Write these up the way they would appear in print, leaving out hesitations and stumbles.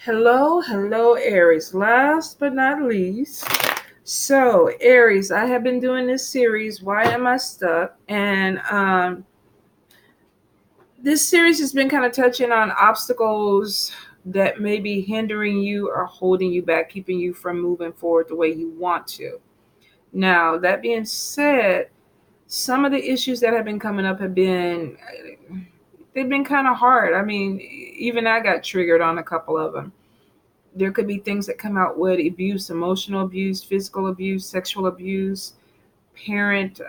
Hello, Aries. Last but not least. So, Aries, I have been doing this series, Why Am I Stuck? And this series has been kind of touching on obstacles that may be hindering you or holding you back, keeping you from moving forward the way you want to. Now, that being said, some of the issues that have been coming up they've been kind of hard. I mean, even I got triggered on a couple of them. There could be things that come out with abuse, emotional abuse, physical abuse, sexual abuse, parent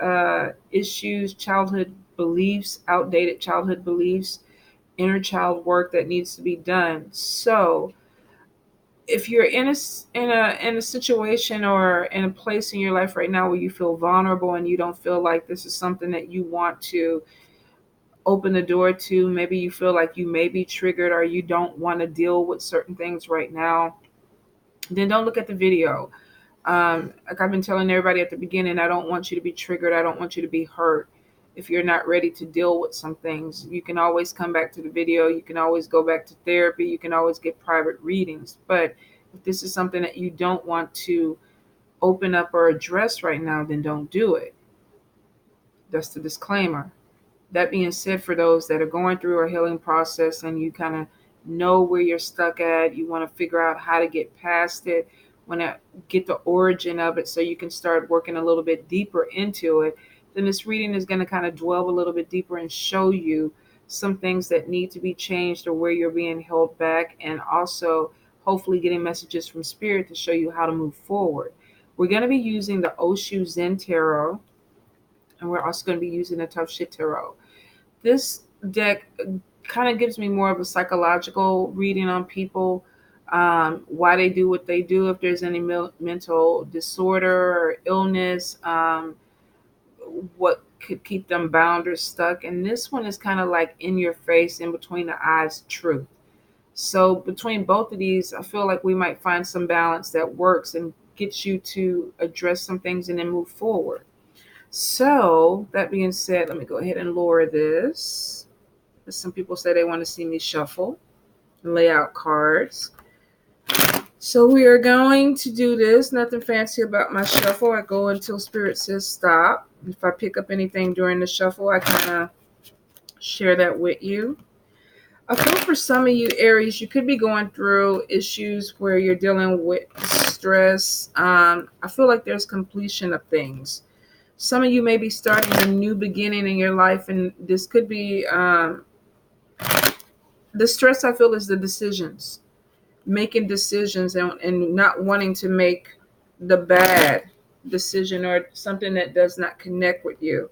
issues, childhood beliefs, outdated childhood beliefs, inner child work that needs to be done. So, if you're in a situation or in a place in your life right now where you feel vulnerable and you don't feel like this is something that you want to open the door to, maybe you feel like you may be triggered or you don't want to deal with certain things right now, then don't look at the video. Like I've been telling everybody at the beginning, I don't want you to be triggered. I don't want you to be hurt. If you're not ready to deal with some things, you can always come back to the video. You can always go back to therapy. You can always get private readings. But if this is something that you don't want to open up or address right now, then don't do it. That's the disclaimer. That being said, for those that are going through a healing process and you kind of know where you're stuck at, you want to figure out how to get past it, want to get the origin of it so you can start working a little bit deeper into it, then this reading is going to kind of dwell a little bit deeper and show you some things that need to be changed or where you're being held back, and also hopefully getting messages from spirit to show you how to move forward. We're going to be using the Oshu Zen Tarot, and we're also going to be using the Tough Shit Tarot. This deck kind of gives me more of a psychological reading on people, why they do what they do, if there's any mental disorder or illness, what could keep them bound or stuck. And this one is kind of like in your face, in between the eyes, truth. So between both of these, I feel like we might find some balance that works and gets you to address some things and then move forward. So, that being said, let me go ahead and lower this. Some people say they want to see me shuffle, lay out cards. So, we are going to do this. Nothing fancy about my shuffle. I go until Spirit says stop. If I pick up anything during the shuffle, I kind of share that with you. I feel for some of you, Aries, you could be going through issues where you're dealing with stress. I feel like there's completion of things. Some of you may be starting a new beginning in your life, and this could be the stress I feel is the decisions, making decisions and not wanting to make the bad decision or something that does not connect with you.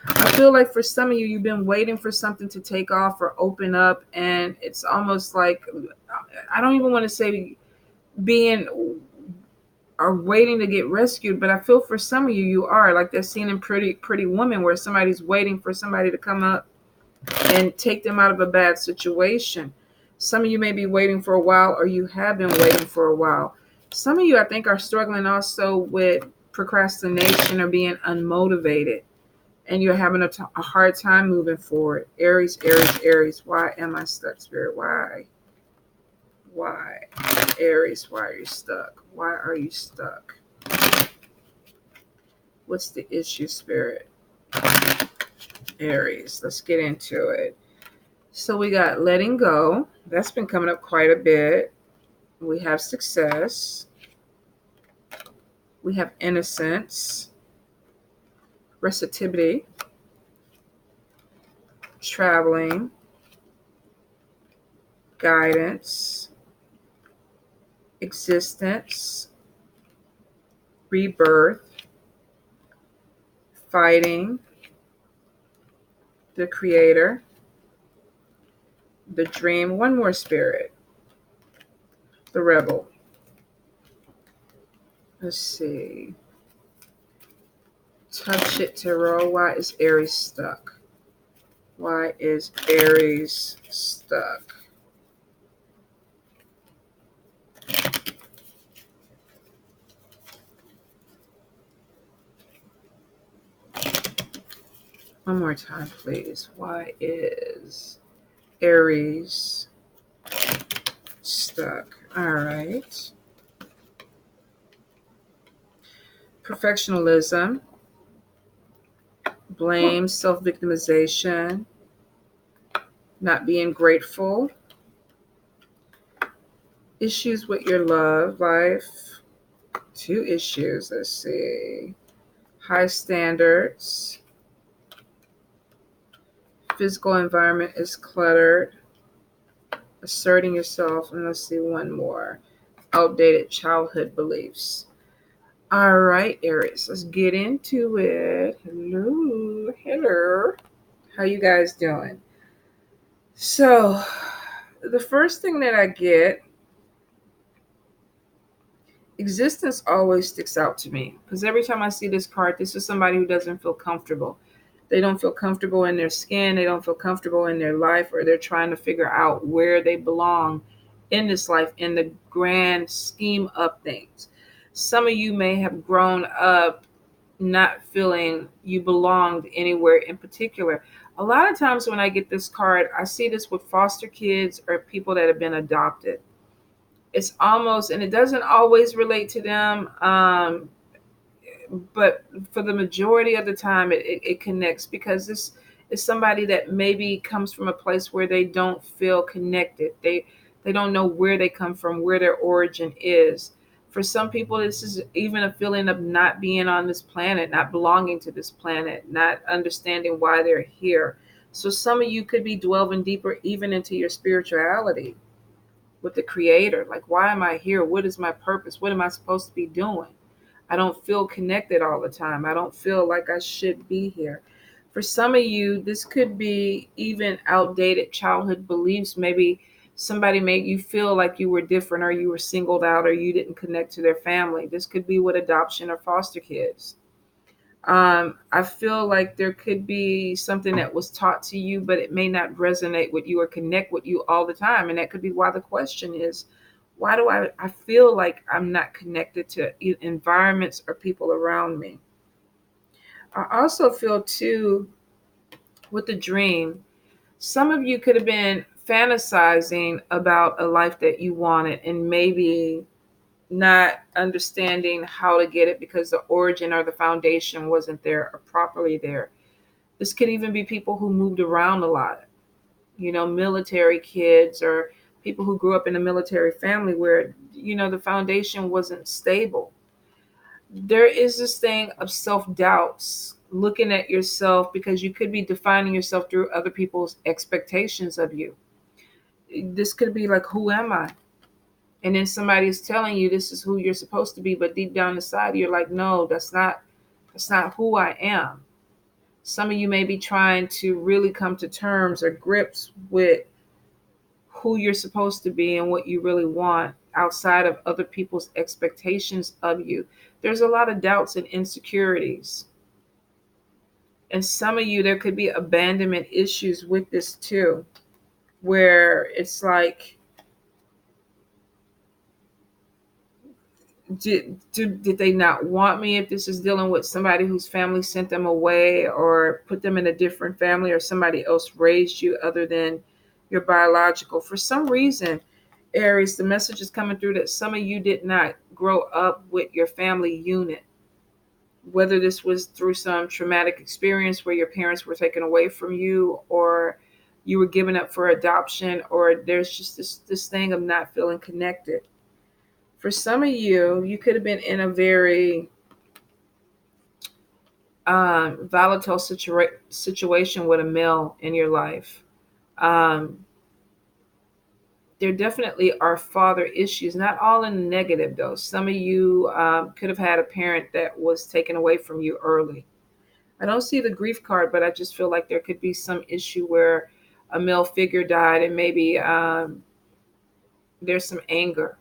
I feel like for some of you, you've been waiting for something to take off or open up, and it's almost like, I don't even want to say being are waiting to get rescued, but I feel for some of you, you are like that scene in Pretty Woman where somebody's waiting for somebody to come up and take them out of a bad situation. Some of you may be waiting for a while, or you have been waiting for a while. Some of you, I think, are struggling also with procrastination or being unmotivated, and you're having a hard time moving forward. Aries, Aries, Aries. Why am I stuck, Spirit? Why? Aries, why are you stuck? Why are you stuck? What's the issue, Spirit? Aries, let's get into it. So we got letting go. That's been coming up quite a bit. We have success. We have innocence, receptivity, traveling, guidance, existence, rebirth, fighting, the creator, the dream. One more, Spirit. The rebel. Let's see. Tough Shit Tarot. Why is Aries stuck? Why is Aries stuck? One more time, please. Why is Aries stuck? All right. Perfectionism, blame, self victimization, not being grateful, issues with your love life, two issues. Let's see. High standards, physical environment is cluttered, asserting yourself, and let's see one more. Outdated childhood beliefs. All right, Aries, let's get into it. Hello, hello. How you guys doing? So, the first thing that I get, existence always sticks out to me because every time I see this card, this is somebody who doesn't feel comfortable. They don't feel comfortable in their skin, they don't feel comfortable in their life, or they're trying to figure out where they belong in this life in the grand scheme of things. Some of you may have grown up not feeling you belonged anywhere in particular. A lot of times when I get this card, I see this with foster kids or people that have been adopted. It's almost, and it doesn't always relate to them, but for the majority of the time, it connects because this is somebody that maybe comes from a place where they don't feel connected. They don't know where they come from, where their origin is. For some people, this is even a feeling of not being on this planet, not belonging to this planet, not understanding why they're here. So some of you could be delving deeper even into your spirituality with the creator. Like, why am I here? What is my purpose? What am I supposed to be doing? I don't feel connected all the time. I don't feel like I should be here. For some of you, this could be even outdated childhood beliefs. Maybe somebody made you feel like you were different or you were singled out or you didn't connect to their family. This could be with adoption or foster kids. I feel like there could be something that was taught to you, but it may not resonate with you or connect with you all the time. And that could be why the question is, why do I feel like I'm not connected to environments or people around me? I also feel too with the dream, some of you could have been fantasizing about a life that you wanted and maybe not understanding how to get it because the origin or the foundation wasn't there or properly there. This could even be people who moved around a lot, military kids or people who grew up in a military family where, the foundation wasn't stable. There is this thing of self doubts, looking at yourself because you could be defining yourself through other people's expectations of you. This could be like, who am I? And then somebody is telling you this is who you're supposed to be, but deep down inside you're like, no, that's not who I am. Some of you may be trying to really come to terms or grips with who you're supposed to be and what you really want outside of other people's expectations of you. There's a lot of doubts and insecurities. And some of you, there could be abandonment issues with this too, where it's like, did they not want me? If this is dealing with somebody whose family sent them away or put them in a different family, or somebody else raised you other than your biological, for some reason, Aries, the message is coming through that some of you did not grow up with your family unit, whether this was through some traumatic experience where your parents were taken away from you, or you were given up for adoption, or there's just this thing of not feeling connected. For some of you, you could have been in a very volatile situation with a male in your life. Um, there definitely are father issues, not all in the negative though. Some of you could have had a parent that was taken away from you early. I don't see the grief card, but I just feel like there could be some issue where a male figure died and maybe there's some anger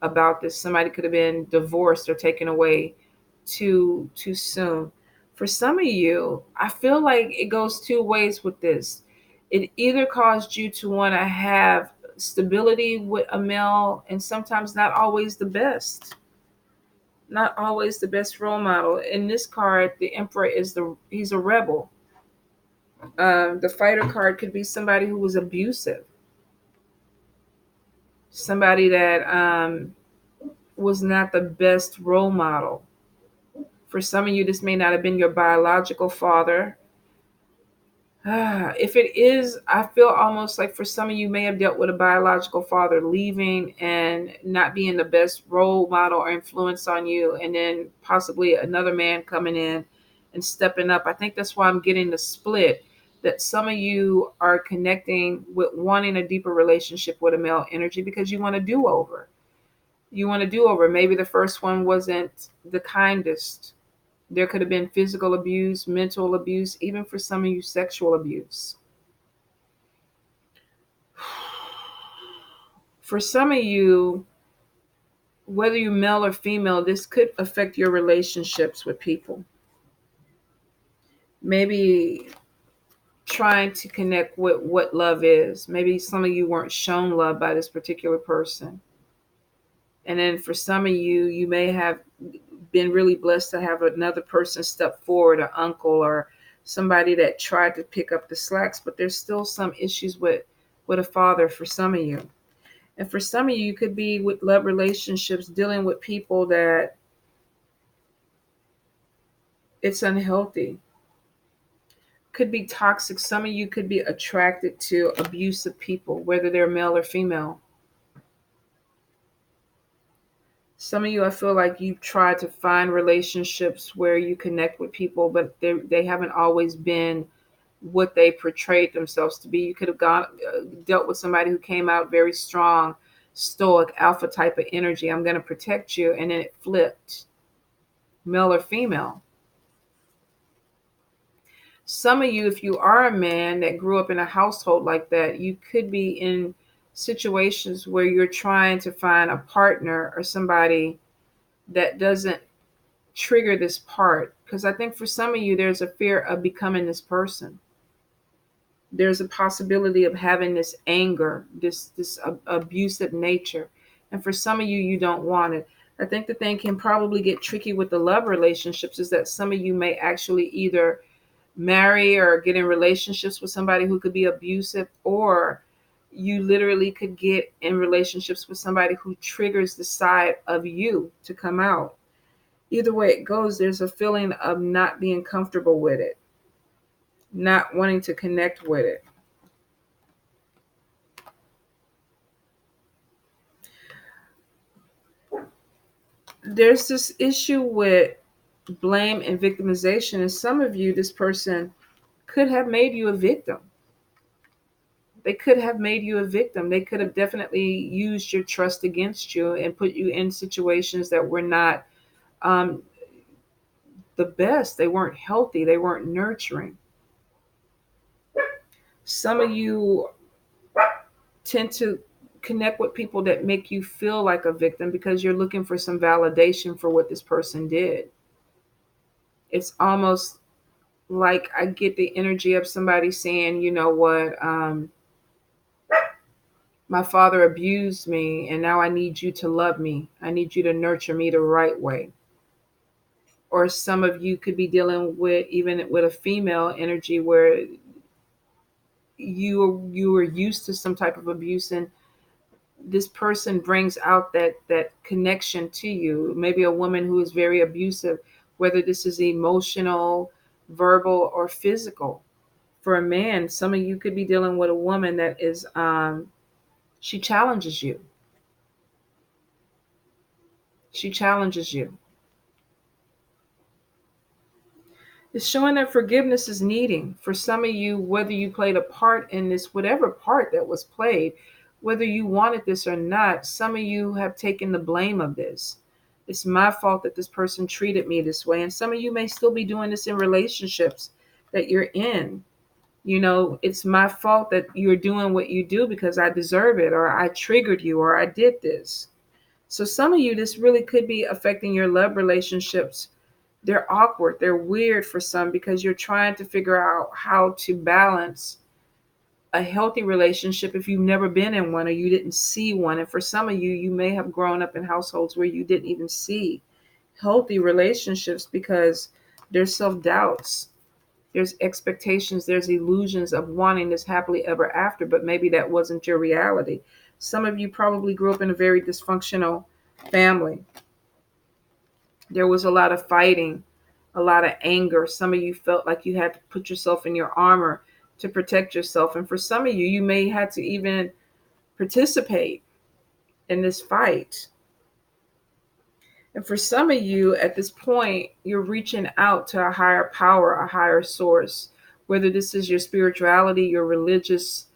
about this. Somebody could have been divorced or taken away too soon. For some of you, I feel like it goes two ways with this. It either caused you to want to have stability with a male, and sometimes not always the best role model. In this card, the Emperor he's a rebel. The Fighter card could be somebody who was abusive. somebody that was not the best role model. For some of you, this may not have been your biological father. If it is, I feel almost like for some of you may have dealt with a biological father leaving and not being the best role model or influence on you, and then possibly another man coming in and stepping up. I think that's why I'm getting the split, that some of you are connecting with wanting a deeper relationship with a male energy because you want to do over. You want to do over. Maybe the first one wasn't the kindest. There could have been physical abuse, mental abuse, even for some of you, sexual abuse. For some of you, whether you're male or female, this could affect your relationships with people. Maybe trying to connect with what love is. Maybe some of you weren't shown love by this particular person. And then for some of you, you may have been really blessed to have another person step forward, an uncle or somebody that tried to pick up the slacks, but there's still some issues with a father for some of you. And for some of you, you could be with love relationships, dealing with people that it's unhealthy. Could be toxic. Some of you could be attracted to abusive people, whether they're male or female. Some of you, I feel like you try to find relationships where you connect with people, but they haven't always been what they portrayed themselves to be. You could have dealt with somebody who came out very strong, stoic, alpha type of energy. I'm going to protect you, and then it flipped, male or female. Some of you, if you are a man that grew up in a household like that, you could be in situations where you're trying to find a partner or somebody that doesn't trigger this part. Because I think for some of you, there's a fear of becoming this person. There's a possibility of having this anger, this abusive nature. And for some of you, you don't want it. I think the thing can probably get tricky with the love relationships is that some of you may actually either marry or get in relationships with somebody who could be abusive, or you literally could get in relationships with somebody who triggers the side of you to come out. Either way it goes, there's a feeling of not being comfortable with it, not wanting to connect with it. There's this issue with blame and victimization, and some of you, this person could have made you a victim. They could have made you a victim. They could have definitely used your trust against you and put you in situations that were not um, the best. They weren't healthy. They weren't nurturing. Some of you tend to connect with people that make you feel like a victim because you're looking for some validation for what this person did. It's almost like I get the energy of somebody saying, you know what, my father abused me, and now I need you to love me. I need you to nurture me the right way. Or some of you could be dealing with even with a female energy where you were used to some type of abuse, and this person brings out that connection to you. Maybe a woman who is very abusive, whether this is emotional, verbal, or physical. For a man, some of you could be dealing with a woman that is she challenges you. She challenges you. It's showing that forgiveness is needing for some of you, whether you played a part in this, whatever part that was played, whether you wanted this or not. Some of you have taken the blame of this. It's my fault that this person treated me this way. And some of you may still be doing this in relationships that you're in. You know, it's my fault that you're doing what you do because I deserve it, or I triggered you, or I did this. So some of you, this really could be affecting your love relationships. They're awkward. They're weird for some because you're trying to figure out how to balance a healthy relationship if you've never been in one or you didn't see one. And for some of you, you may have grown up in households where you didn't even see healthy relationships because there's self-doubts, there's expectations, there's illusions of wanting this happily ever after, but maybe that wasn't your reality. Some of you probably grew up in a very dysfunctional family. There was a lot of fighting, a lot of anger. Some of you felt like you had to put yourself in your armor to protect yourself. And for some of you, you may have to even participate in this fight. And for some of you at this point, you're reaching out to a higher power, a higher source, whether this is your spirituality, your religious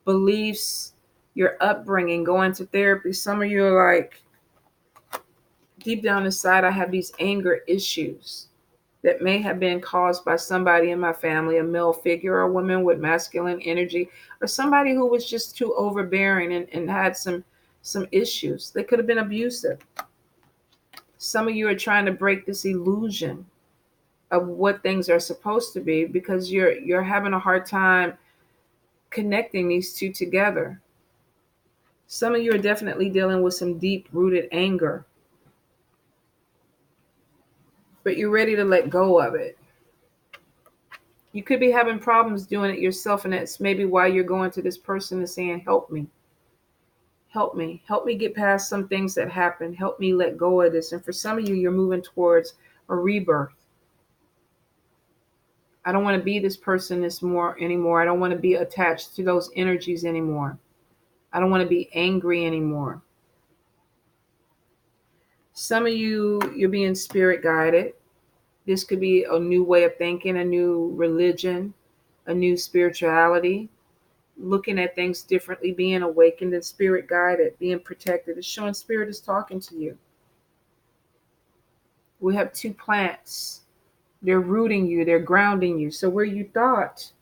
beliefs, your upbringing, going to therapy. Some of you are like, deep down inside, I have these anger issues that may have been caused by somebody in my family, a male figure, or a woman with masculine energy, or somebody who was just too overbearing and had some issues. They could have been abusive. Some of you are trying to break this illusion of what things are supposed to be because you're having a hard time connecting these two together. Some of you are definitely dealing with some deep rooted anger, but you're ready to let go of it. You could be having problems doing it yourself, and that's maybe why you're going to this person and saying, help me, help me get past some things that happened, help me let go of this. And for some of you, you're moving towards a rebirth. I don't want to be this person anymore. I don't want to be attached to those energies anymore. I don't want to be angry anymore. Some of you, you're being spirit guided. This could be a new way of thinking, a new religion, a new spirituality, looking at things differently, being awakened and spirit guided, being protected. It's showing spirit is talking to you. We have two plants. They're rooting you, they're grounding you. So where you thought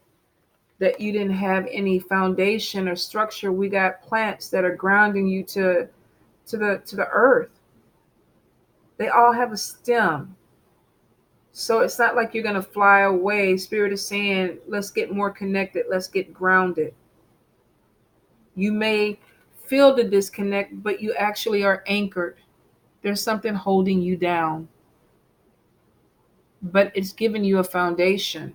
that you didn't have any foundation or structure, we got plants that are grounding you to the earth. They all have a stem. So it's not like you're going to fly away. Spirit is saying, let's get more connected. Let's get grounded. You may feel the disconnect, but you actually are anchored. There's something holding you down, but it's giving you a foundation.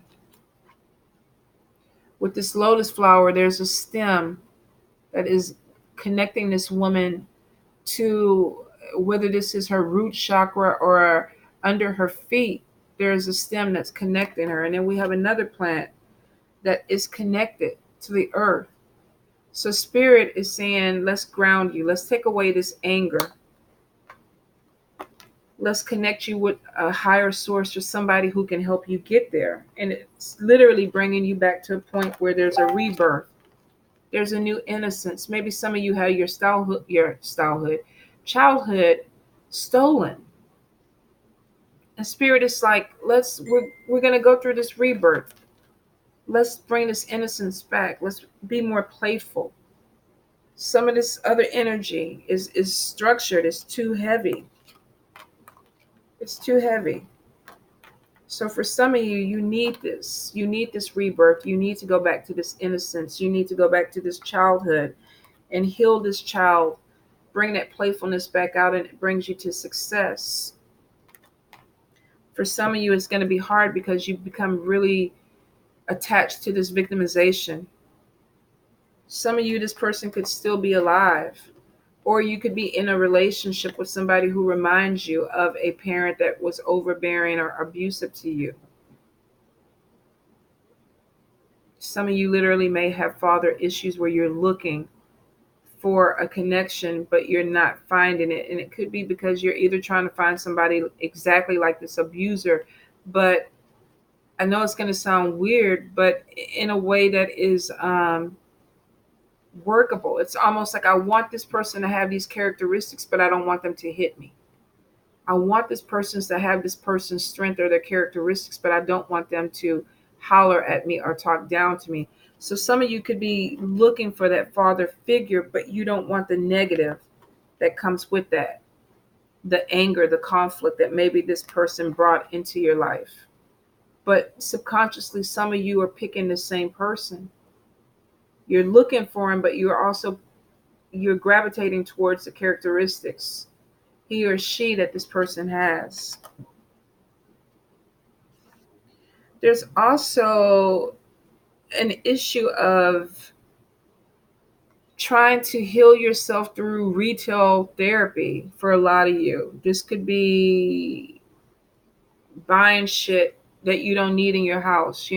With this lotus flower, there's a stem that is connecting this woman to, whether this is her root chakra or under her feet, there's a stem that's connecting her. And then we have another plant that is connected to the earth. So spirit is saying, let's ground you. Let's take away this anger. Let's connect you with a higher source or somebody who can help you get there. And it's literally bringing you back to a point where there's a rebirth. There's a new innocence. Maybe some of you had your childhood stolen. And spirit is like, we're gonna go through this rebirth. Let's bring this innocence back. Let's be more playful. Some of this other energy is structured. It's too heavy. It's too heavy. So for some of you, you need this. You need this rebirth. You need to go back to this innocence. You need to go back to this childhood and heal this child. Bring that playfulness back out, and it brings you to success. For some of you, it's going to be hard because you become really attached to this victimization. Some of you, this person could still be alive, or you could be in a relationship with somebody who reminds you of a parent that was overbearing or abusive to you. Some of you literally may have father issues where you're looking for a connection, but you're not finding it. And it could be because you're either trying to find somebody exactly like this abuser, but I know it's going to sound weird, but in a way that is workable. It's almost like I want this person to have these characteristics, but I don't want them to hit me. I want this person to have this person's strength or their characteristics, but I don't want them to holler at me or talk down to me. So some of you could be looking for that father figure, but you don't want the negative that comes with that, the anger, the conflict that maybe this person brought into your life. But subconsciously, some of you are picking the same person. You're looking for him, but you're gravitating towards the characteristics, he or she, that this person has. There's also an issue of trying to heal yourself through retail therapy for a lot of you. This could be buying shit that you don't need in your house.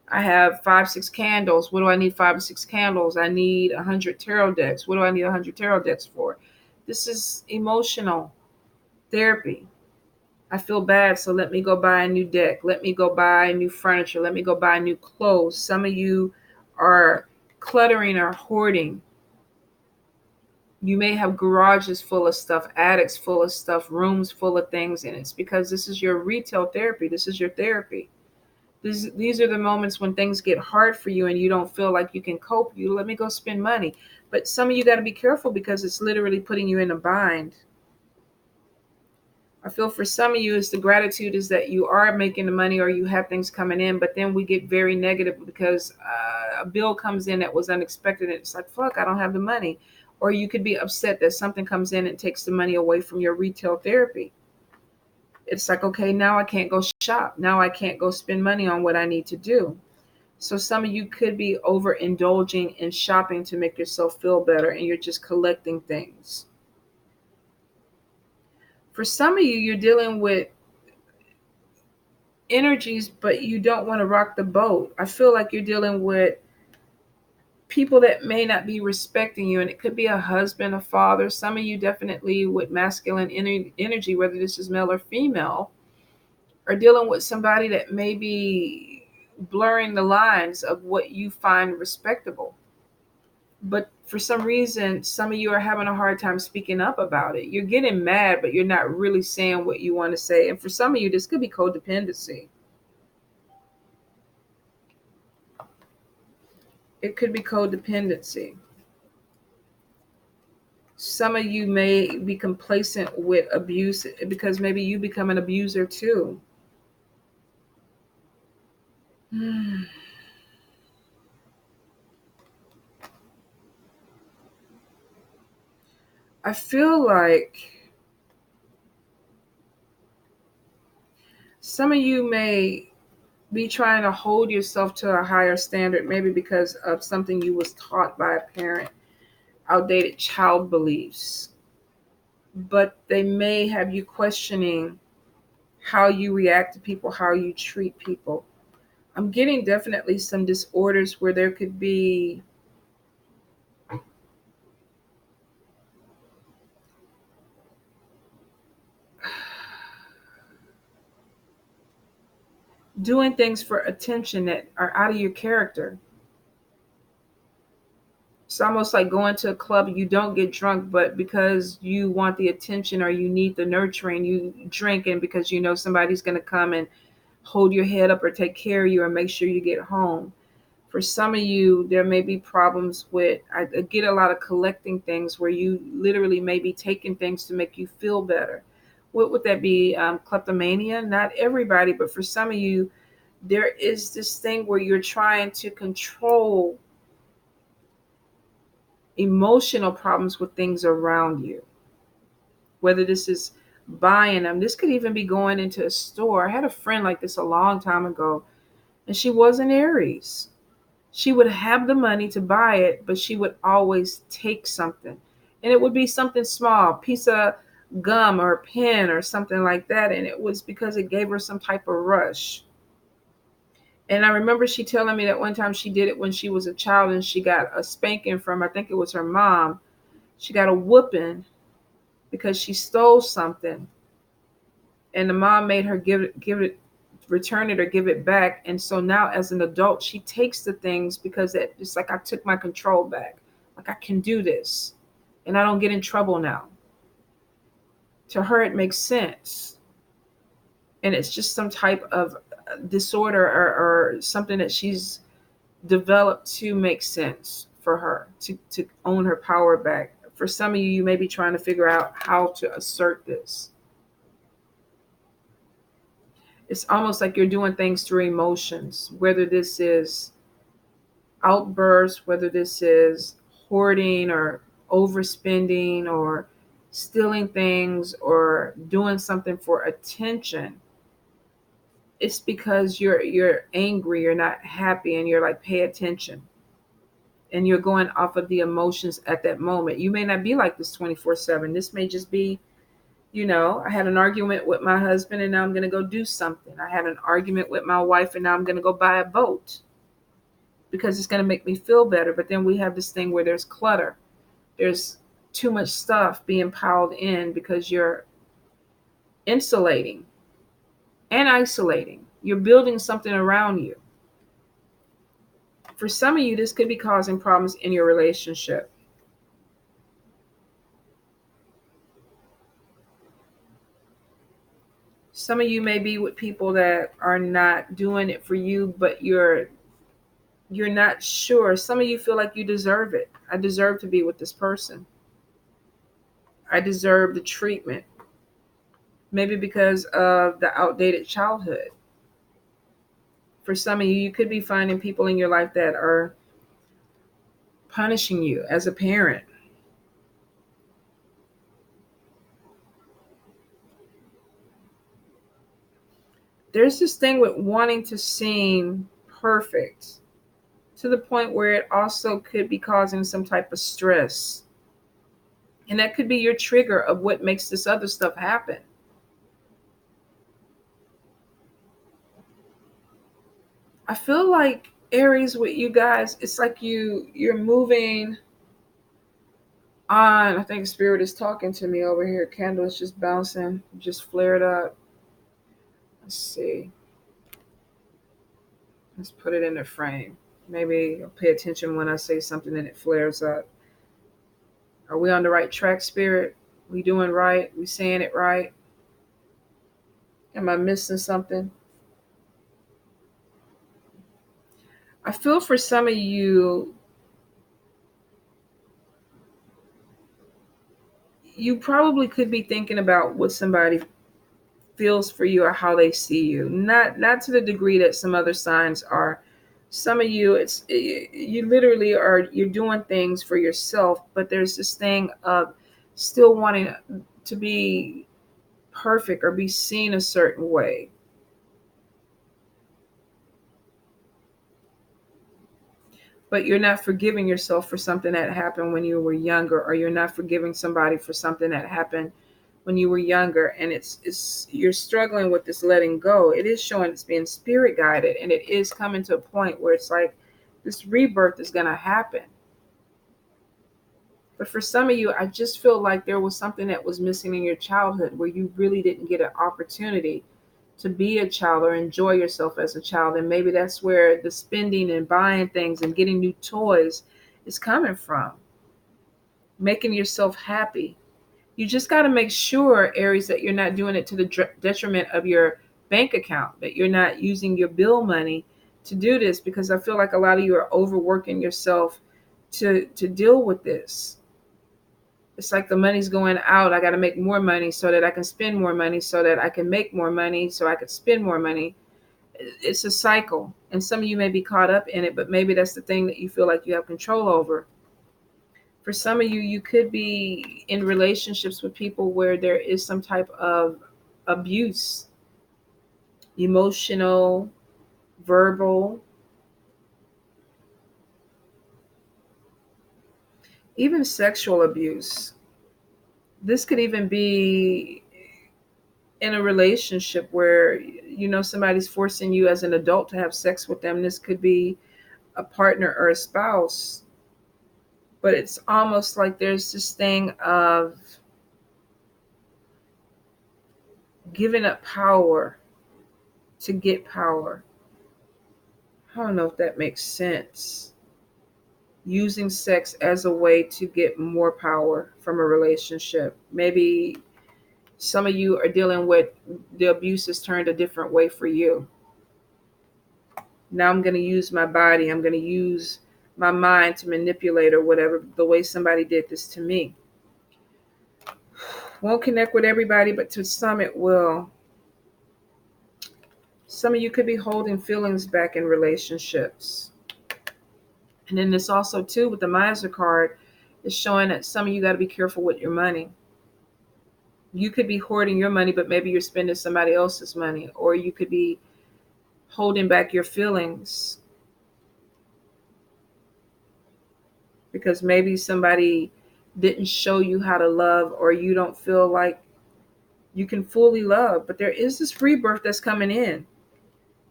I have 5, 6 candles. What do I need 5 or 6 candles? I need 100 tarot decks. What do I need 100 tarot decks for? This is emotional therapy. I feel bad, so let me go buy a new deck. Let me go buy new furniture. Let me go buy new clothes. Some of you are cluttering or hoarding. You may have garages full of stuff, attics full of stuff, rooms full of things, and it's because this is your retail therapy. This is your therapy. These are the moments when things get hard for you and you don't feel like you can cope. You let me go spend money. But some of you got to be careful because it's literally putting you in a bind. I feel for some of you is the gratitude is that you are making the money or you have things coming in, but then we get very negative because a bill comes in that was unexpected. And it's like, fuck, I don't have the money. Or you could be upset that something comes in and takes the money away from your retail therapy. It's like, okay, now I can't go shop. Now I can't go spend money on what I need to do. So some of you could be overindulging in shopping to make yourself feel better and you're just collecting things. For some of you, you're dealing with energies, but you don't want to rock the boat. I feel like you're dealing with people that may not be respecting you, and it could be a husband, a father. Some of you definitely with masculine energy, whether this is male or female, are dealing with somebody that may be blurring the lines of what you find respectable. But for some reason, some of you are having a hard time speaking up about it. You're getting mad, but you're not really saying what you want to say. And for some of you, this could be codependency. It could be codependency. Some of you may be complacent with abuse because maybe you become an abuser too. I feel like some of you may be trying to hold yourself to a higher standard, maybe because of something you was taught by a parent, outdated child beliefs. But they may have you questioning how you react to people, how you treat people. I'm getting definitely some disorders where there could be doing things for attention that are out of your character. It's almost like going to a club, you don't get drunk, but because you want the attention or you need the nurturing, you drink, and because you know somebody's going to come and hold your head up or take care of you or make sure you get home. For some of you, there may be problems with, I get a lot of collecting things where you literally may be taking things to make you feel better. What would that be? Kleptomania? Not everybody, but for some of you, there is this thing where you're trying to control emotional problems with things around you. Whether this is buying them, this could even be going into a store. I had a friend like this a long time ago, and she was an Aries. She would have the money to buy it, but she would always take something. And it would be something small, a piece of gum or a pen or something like that. And it was because it gave her some type of rush. And I remember she telling me that one time she did it when she was a child and she got a spanking from, I think it was her mom. She got a whooping because she stole something. And the mom made her return it or give it back. And so now as an adult, she takes the things because it's like I took my control back. Like I can do this and I don't get in trouble now. To her, it makes sense. And it's just some type of disorder or something that she's developed to make sense for her to own her power back. For some of you, you may be trying to figure out how to assert this. It's almost like you're doing things through emotions, whether this is outbursts, whether this is hoarding or overspending or stealing things or doing something for attention. It's because you're angry, you're not happy, and you're like, pay attention. and you're going off of the emotions at that moment. You may not be like this 24/7. This may just be, I had an argument with my husband and now I'm going to go do something. I had an argument with my wife and now I'm going to go buy a boat because it's going to make me feel better. But then we have this thing where there's clutter. There's too much stuff being piled in because you're insulating and isolating. You're building something around you. For some of you, this could be causing problems in your relationship. Some of you may be with people that are not doing it for you, but you're not sure. Some of you feel like you deserve it. I deserve to be with this person. I deserve the treatment. Maybe because of the outdated childhood. For some of you, you could be finding people in your life that are punishing you as a parent. There's this thing with wanting to seem perfect to the point where it also could be causing some type of stress. And that could be your trigger of what makes this other stuff happen. I feel like Aries with you guys, it's like you're moving on. I think Spirit is talking to me over here. Candle is just bouncing, just flared up. Let's see. Let's put it in the frame. Maybe I'll pay attention when I say something and it flares up. Are we on the right track, Spirit? We doing right? We saying it right? Am I missing something? I feel for some of you, you probably could be thinking about what somebody feels for you or how they see you. Not to the degree that some other signs are. Some of you, you literally you're doing things for yourself, but there's this thing of still wanting to be perfect or be seen a certain way. But you're not forgiving yourself for something that happened when you were younger, or you're not forgiving somebody for something that happened when you were younger, and it's you're struggling with this letting go. It is showing it's being spirit guided, and it is coming to a point where it's like this rebirth is going to happen. But for some of you, I just feel like there was something that was missing in your childhood where you really didn't get an opportunity to be a child or enjoy yourself as a child. And maybe that's where the spending and buying things and getting new toys is coming from. Making yourself happy. You just got to make sure, Aries, that you're not doing it to the detriment of your bank account, that you're not using your bill money to do this, because I feel like a lot of you are overworking yourself to deal with this. It's like the money's going out. I got to make more money so that I can spend more money, so that I can make more money, so I can spend more money. It's a cycle. And some of you may be caught up in it, but maybe that's the thing that you feel like you have control over. For some of you, you could be in relationships with people where there is some type of abuse, emotional, verbal, even sexual abuse. This could even be in a relationship where somebody's forcing you as an adult to have sex with them. This could be a partner or a spouse, but it's almost like there's this thing of giving up power to get power. I don't know if that makes sense. Using sex as a way to get more power from a relationship. Maybe some of you are dealing with the abuse has turned a different way for you. Now I'm going to use my body. I'm going to use my mind to manipulate or whatever, the way somebody did this to me. Won't connect with everybody, but to some it will. Some of you could be holding feelings back in relationships. And then this also, too, with the Miser card, is showing that some of you got to be careful with your money. You could be hoarding your money, but maybe you're spending somebody else's money. Or you could be holding back your feelings. because maybe somebody didn't show you how to love, or you don't feel like you can fully love. But there is this rebirth that's coming in,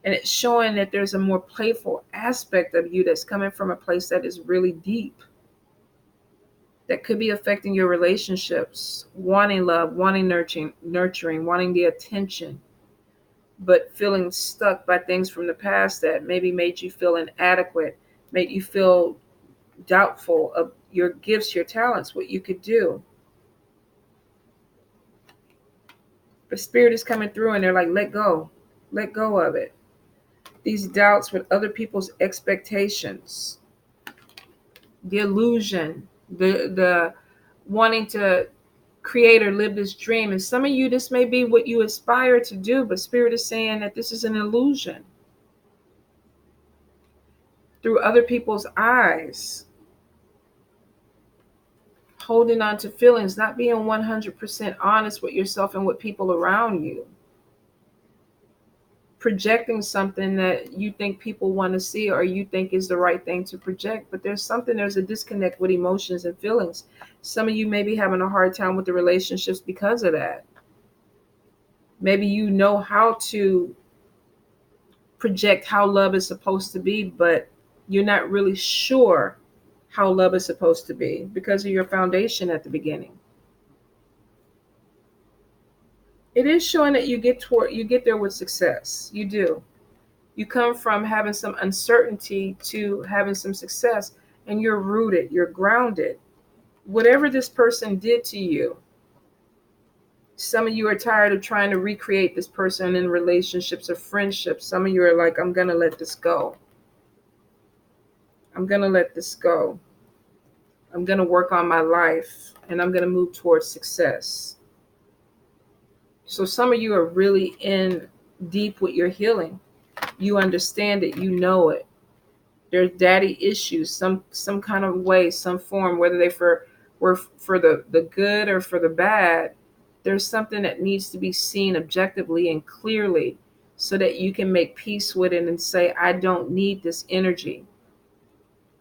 and it's showing that there's a more playful aspect of you that's coming from a place that is really deep, that could be affecting your relationships, wanting love, wanting nurturing, wanting the attention, but feeling stuck by things from the past that maybe made you feel inadequate, made you feel doubtful of your gifts, your talents, what you could do. But spirit is coming through and they're like, let go of it. These doubts with other people's expectations, the illusion, the wanting to create or live this dream. And some of you, this may be what you aspire to do, but spirit is saying that this is an illusion through other people's eyes, holding on to feelings, not being 100% honest with yourself and with people around you, projecting something that you think people want to see or you think is the right thing to project. But there's a disconnect with emotions and feelings. Some of you may be having a hard time with the relationships because of that. Maybe you know how to project how love is supposed to be, but you're not really sure how love is supposed to be because of your foundation at the beginning. It is showing that you get there with success. You do. You come from having some uncertainty to having some success, and you're rooted, you're grounded. Whatever this person did to you, some of you are tired of trying to recreate this person in relationships or friendships. Some of you are like, I'm going to let this go. I'm going to let this go. I'm going to work on my life and I'm going to move towards success. So some of you are really in deep with your healing. You understand it. You know it. There's daddy issues, some kind of way, some form, whether they were for the good or for the bad. There's something that needs to be seen objectively and clearly so that you can make peace with it and say, I don't need this energy.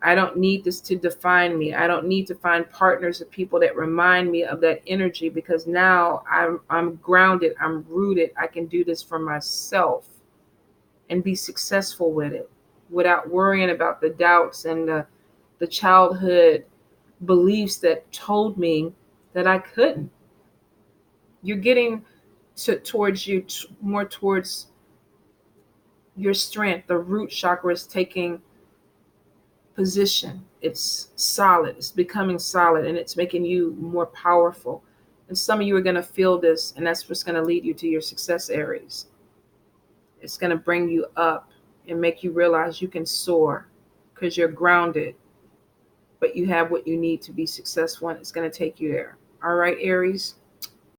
I don't need this to define me. I don't need to find partners or people that remind me of that energy, because now I'm grounded, I'm rooted. I can do this for myself and be successful with it without worrying about the doubts and the childhood beliefs that told me that I couldn't. You're getting towards you more towards your strength. The root chakra is taking position. It's solid. It's becoming solid, and it's making you more powerful. And some of you are going to feel this, and that's what's going to lead you to your success, Aries. It's going to bring you up and make you realize you can soar because you're grounded, but you have what you need to be successful, and it's going to take you there. All right, Aries?